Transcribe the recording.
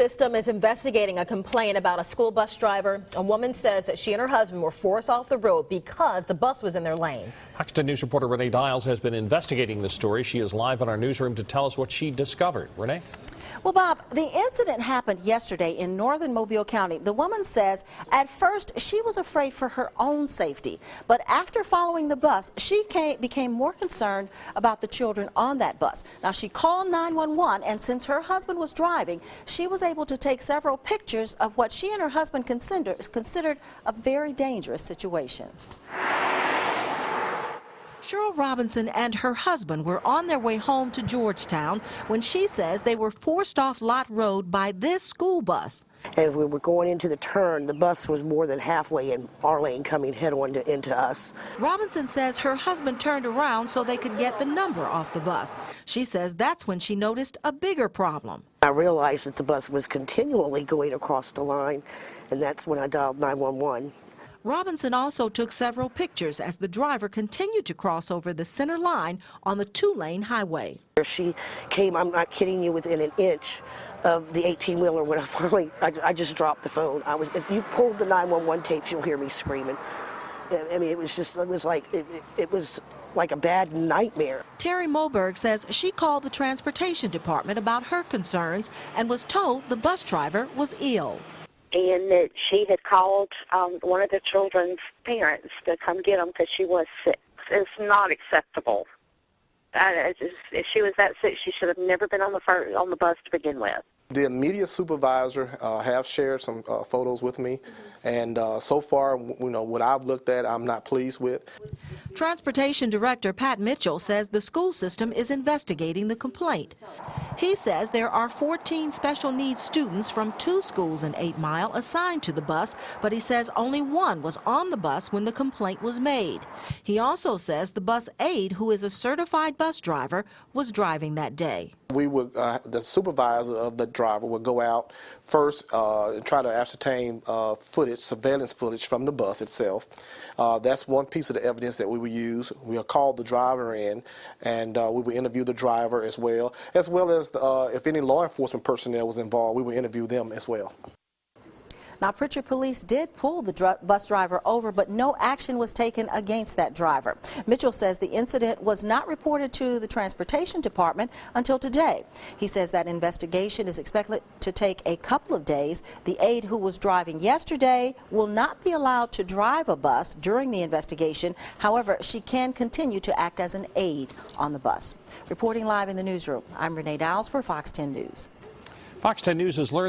system is investigating a complaint about a school bus driver. A woman says that she and her husband were forced off the road because the bus was in their lane. Fox 10 News reporter Renee Dials has been investigating this story. She is live in our newsroom to tell us what she discovered. Renee? Well, Bob, the incident happened yesterday in northern Mobile County. The woman says at first she was afraid for her own safety, but after following the bus, she became more concerned about the children on that bus. Now, she called 911, and since her husband was driving, she was able to take several pictures of what she and her husband considered a very dangerous situation. Cheryl Robinson and her husband were on their way home to Georgetown when she says they were forced off Lott Road by this school bus. As we were going into the turn, the bus was more than halfway in our lane coming head-on into us. Robinson says her husband turned around so they could get the number off the bus. She says that's when she noticed a bigger problem. I realized that the bus was continually going across the line, and that's when I dialed 911. Robinson also took several pictures as the driver continued to cross over the center line on the two-lane highway. She came, I'm not kidding you, within an inch of the 18-wheeler when I just dropped the phone. If you pulled the 911 tapes, you'll hear me screaming. I mean, it was like a bad nightmare. Terry Moberg says she called the transportation department about her concerns and was told the bus driver was ill. And that she had called one of the children's parents to come get them because she was sick. It's not acceptable. If she was that sick, she should have never been on the bus to begin with. The immediate supervisor have shared some photos with me, and so far, what I've looked at, I'm not pleased with. Transportation Director Pat Mitchell says the school system is investigating the complaint. He says there are 14 special needs students from 2 schools in 8 Mile assigned to the bus, but he says only one was on the bus when the complaint was made. He also says the bus aide, who is a certified bus driver, was driving that day. We would, the supervisor of the driver would go out first and try to ascertain surveillance footage from the bus itself. That's one piece of the evidence that we would use. We'll call the driver in, and we would interview the driver as well as if any law enforcement personnel was involved, we would interview them as well. Now, Pritchard police did pull the bus driver over, but no action was taken against that driver. Mitchell says the incident was not reported to the transportation department until today. He says that investigation is expected to take a couple of days. The aide who was driving yesterday will not be allowed to drive a bus during the investigation. However, she can continue to act as an aide on the bus. Reporting live in the newsroom, I'm Renee Dials for Fox 10 News. Fox 10 News has learned